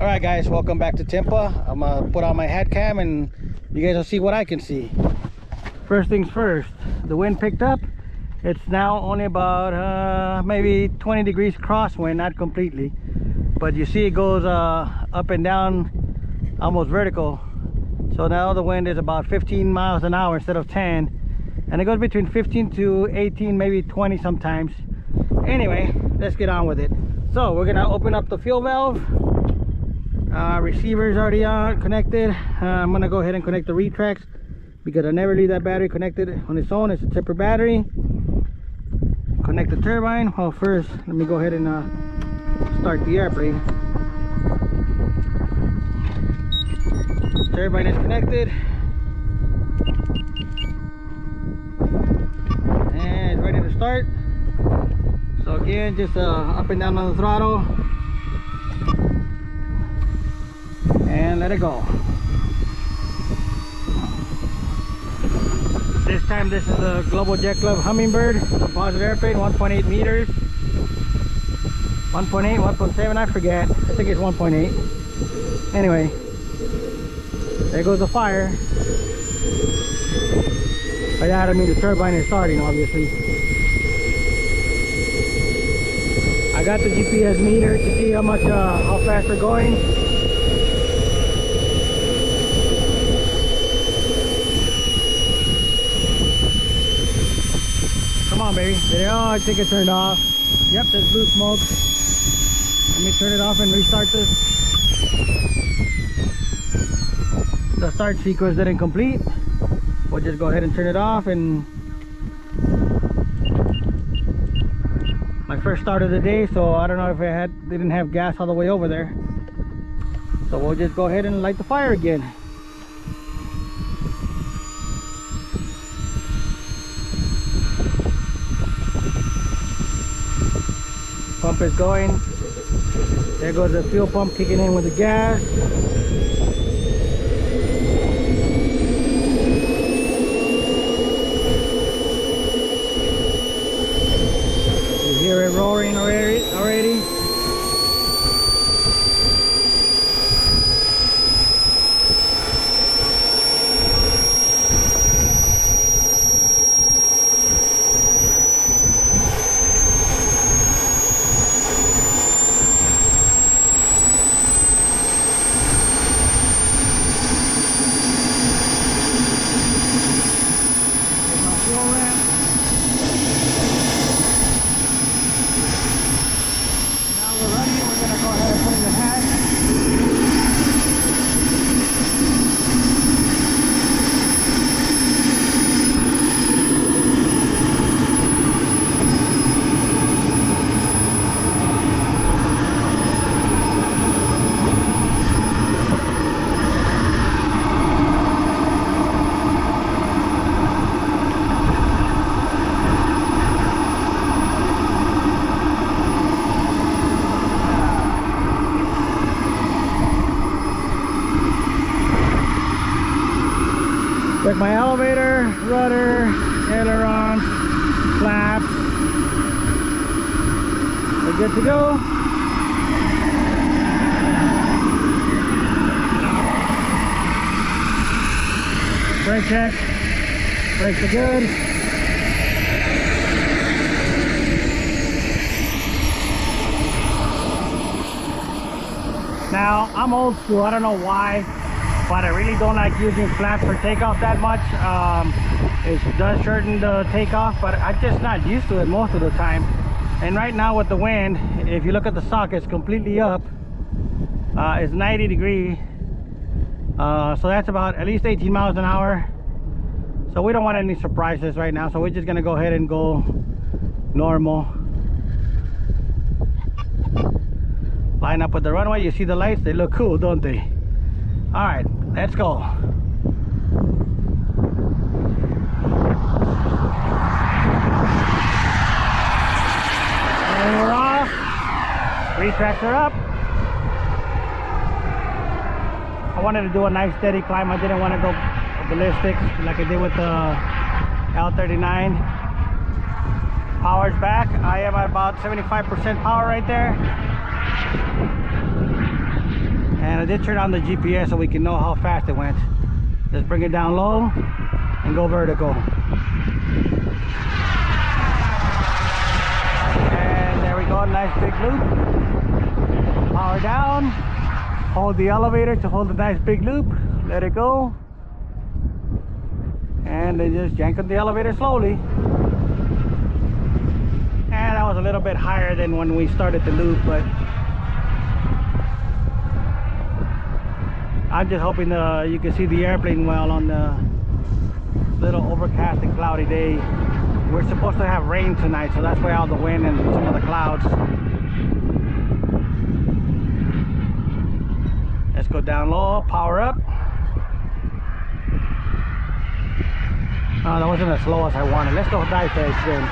All right, guys, welcome back to TIMPA. I'm gonna put on my head cam and you guys will see what I can see. First things first, the wind picked up. It's now only about maybe 20 degrees crosswind, not completely, but you see it goes up and down, almost vertical. So now the wind is about 15 miles an hour instead of 10, and it goes between 15 to 18, maybe 20 sometimes. Anyway, let's get on with it. So we're gonna open up the fuel valve. Receiver's already on, connected. I'm gonna go ahead and connect the retracts because I never leave that battery connected on its own. It's a TIMPA battery. Connect the turbine. Well, first let me go ahead and start the airplane. Turbine is connected and it's ready to start. So again, just up and down on the throttle and let it go. This time this is a Global Jet Club Hummingbird composite airplane, 1.8 meters, 1.8, 1.7, I forget. I think it's 1.8. Anyway, there goes the fire. But yeah, I mean the turbine is starting, obviously. I got the GPS meter to see how fast we're going. Come on, baby. Oh, I think it turned off. Yep, there's blue smoke. Let me turn it off and restart this. The start sequence didn't complete. We'll just go ahead and turn it off. And my first start of the day, so I don't know if didn't have gas all the way over there. So we'll just go ahead and light the fire again. Pump is going. There goes the fuel pump kicking in with the gas. You hear it roaring already. Check my elevator, rudder, ailerons, flaps. We're good to go. Brake check. Brakes are good. Now, I'm old school. I don't know why, but I really don't like using flaps for takeoff that much. It does shorten the takeoff, but I'm just not used to it most of the time. And right now with the wind, if you look at the socket, it's completely up. It's 90 degrees. So that's about at least 18 miles an hour. So we don't want any surprises right now. So we're just gonna go ahead and go normal. Line up with the runway. You see the lights? They look cool, don't they? All right, let's go. And we're off. Retracts are up. I wanted to do a nice steady climb. I didn't want to go ballistic like I did with the L39. Power's back. I am at about 75% power right there. And I did turn on the GPS so we can know how fast it went. Just bring it down low and go vertical. And there we go, nice big loop. Power down. Hold the elevator to hold a nice big loop. Let it go. And then just yank on the elevator slowly. And that was a little bit higher than when we started the loop, but I'm just hoping you can see the airplane well on the little overcast and cloudy day. We're supposed to have rain tonight, so that's why all the wind and some of the clouds. Let's go down low, power up. Oh, that wasn't as slow as I wanted. Let's go dive phase then.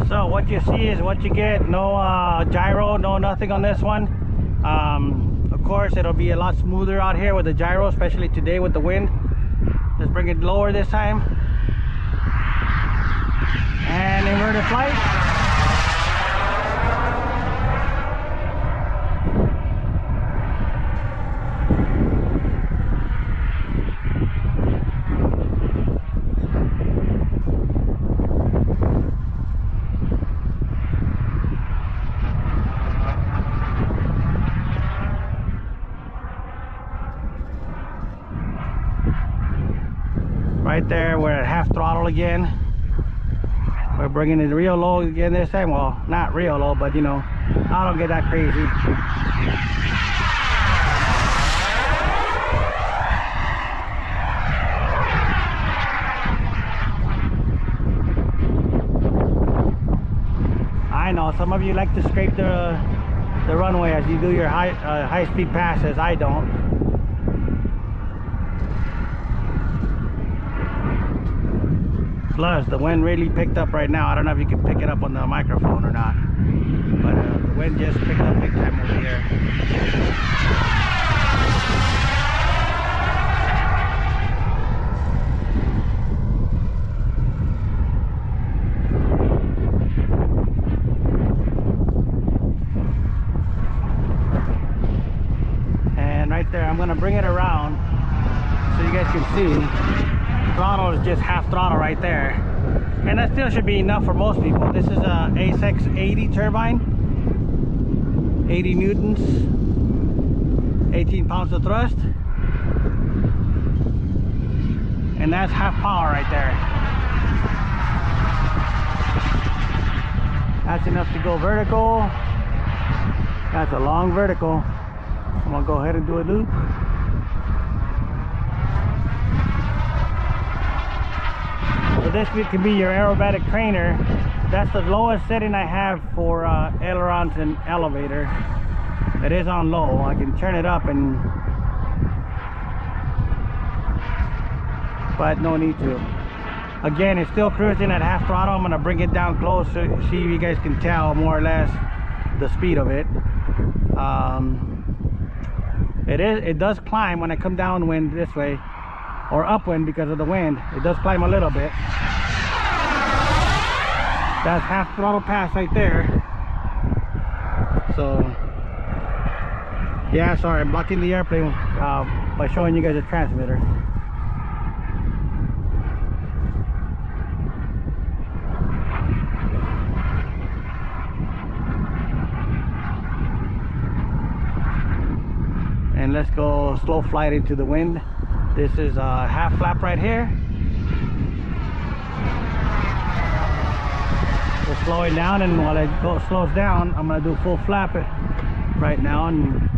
So what you see is what you get. No gyro, no nothing on this one. Of course, it'll be a lot smoother out here with the gyro, especially today with the wind. Let's bring it lower this time. And inverted flight. Right there, we're at half throttle again. We're bringing it real low again this time. Well, not real low, but you know, I don't get that crazy. I know some of you like to scrape the runway as you do your high-speed passes. I don't. Plus, the wind really picked up right now. I don't know if you can pick it up on the microphone or not, but the wind just picked up big time over here. And right there, I'm gonna bring it around so you guys can see. Throttle is just half throttle right there, and that still should be enough for most people. This is a ACEx-80 turbine, 80 newtons, 18 pounds of thrust, and that's half power right there. That's enough to go vertical. That's a long vertical. I'm gonna go ahead and do a loop. So this can be your aerobatic trainer. That's the lowest setting I have for ailerons and elevator. It is on low. I can turn it up, but no need to. Again, it's still cruising at half throttle. I'm gonna bring it down close so see if you guys can tell more or less the speed of it. It does climb when I come downwind this way, or upwind because of the wind. It does climb a little bit. That's half throttle pass right there. So yeah, sorry, I'm blocking the airplane by showing you guys the transmitter. And let's go slow flight into the wind. This is a half flap right here. We'll slow it down, and while it slows down, I'm gonna do full flap it right now. And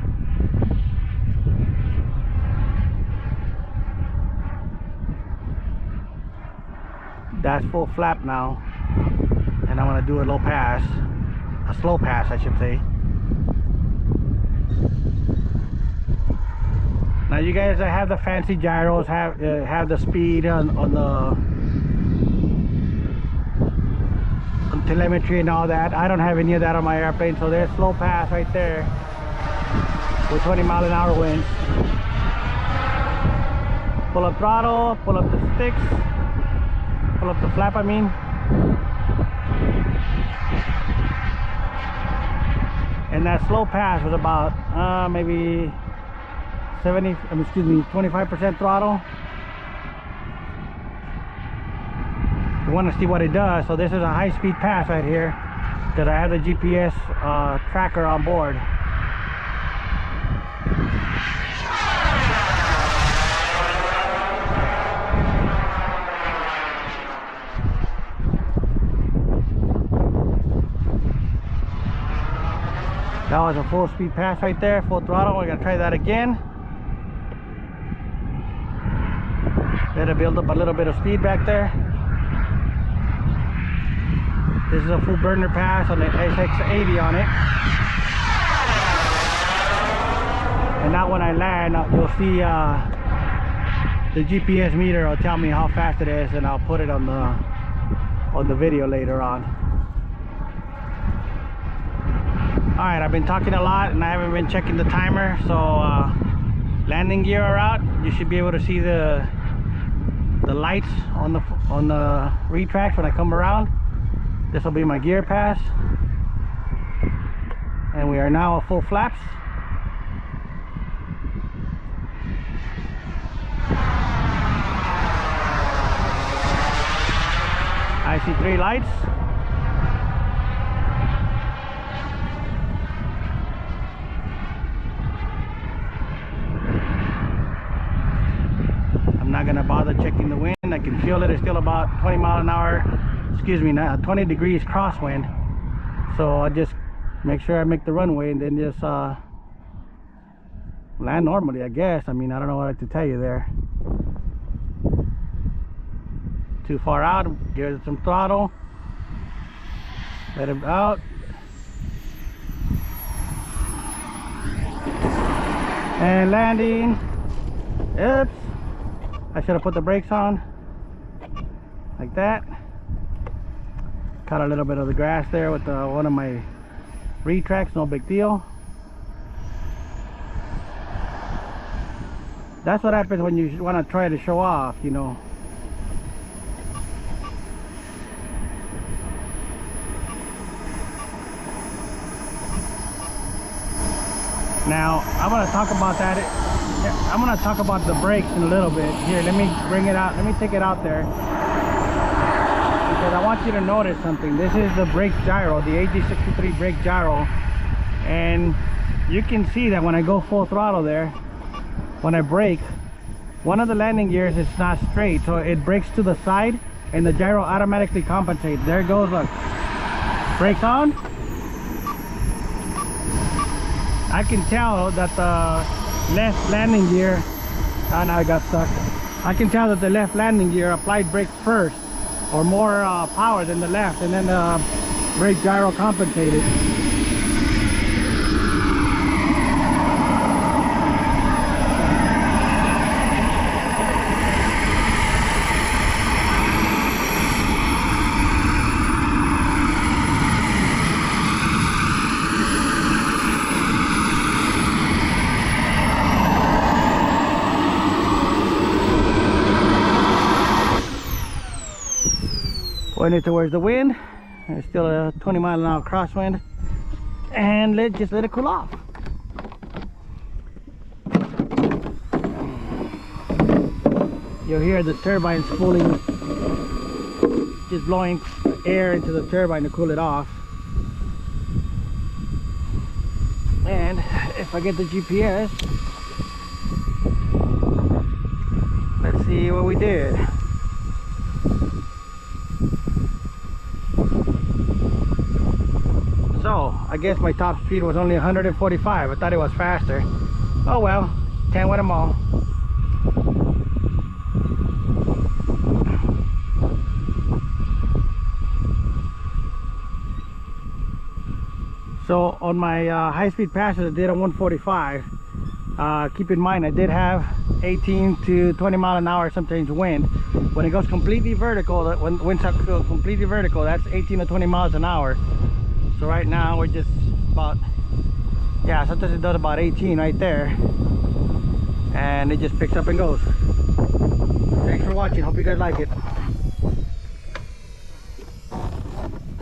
that's full flap now. And I'm gonna do a low pass, a slow pass, I should say. Now you guys that have the fancy gyros have the speed on telemetry and all that. I don't have any of that on my airplane, so there's slow pass right there. with 20-mile-an-hour winds. Pull up throttle, pull up the sticks, pull up the flap, I mean. And that slow pass was about maybe 25% throttle. You want to see what it does. So this is a high-speed pass right here because I have the GPS tracker on board. That was a full speed pass right there, full throttle. We're gonna try that again. Let it build up a little bit of speed back there. This is a full burner pass on the ACEx-80 on it. And now when I land, you'll see the GPS meter will tell me how fast it is, and I'll put it on the video later on. Alright, I've been talking a lot and I haven't been checking the timer, so landing gear are out. You should be able to see the lights on the retracts when I come around. This will be my gear pass, and we are now at full flaps. I see 3 lights. I'm not gonna bother checking the wind. I can feel it. It's still about 20 mile an hour, excuse me, 20 degrees crosswind. So I just make sure I make the runway and then just land normally, I guess. I mean, I don't know what to tell you there. Too far out, give it some throttle, let it out. And landing. Oops. I should have put the brakes on like that. Caught a little bit of the grass there with one of my retracts, no big deal. That's what happens when you want to try to show off, you know. Now I'm going to talk about that. I'm going to talk about the brakes in a little bit. Here, let me bring it out. Let me take it out there, because I want you to notice something. This is the brake gyro, the ACEx-80 brake gyro, and you can see that when I go full throttle there, when I brake, one of the landing gears is not straight, so it brakes to the side and the gyro automatically compensates. There it goes, look. Brakes on. I can tell that the left landing gear, now I got stuck. I can tell that the left landing gear applied brakes first, or more power than the left, and then the brake gyro compensated. Pointed towards the wind. There's still a 20 mile an hour crosswind, and just let it cool off. You'll hear the turbine spooling, just blowing air into the turbine to cool it off. And if I get the GPS, let's see what we did. So I guess my top speed was only 145. I thought it was faster. Oh well, 10 with them all. So on my high-speed passes, I did a 145. Keep in mind, I did have 18 to 20 mile an hour sometimes wind. When it goes completely vertical, when winds are completely vertical, that's 18 to 20 miles an hour. So right now we're just about Yeah, sometimes it does about 18 right there, and it just picks up and goes. Thanks for watching. Hope you guys like it.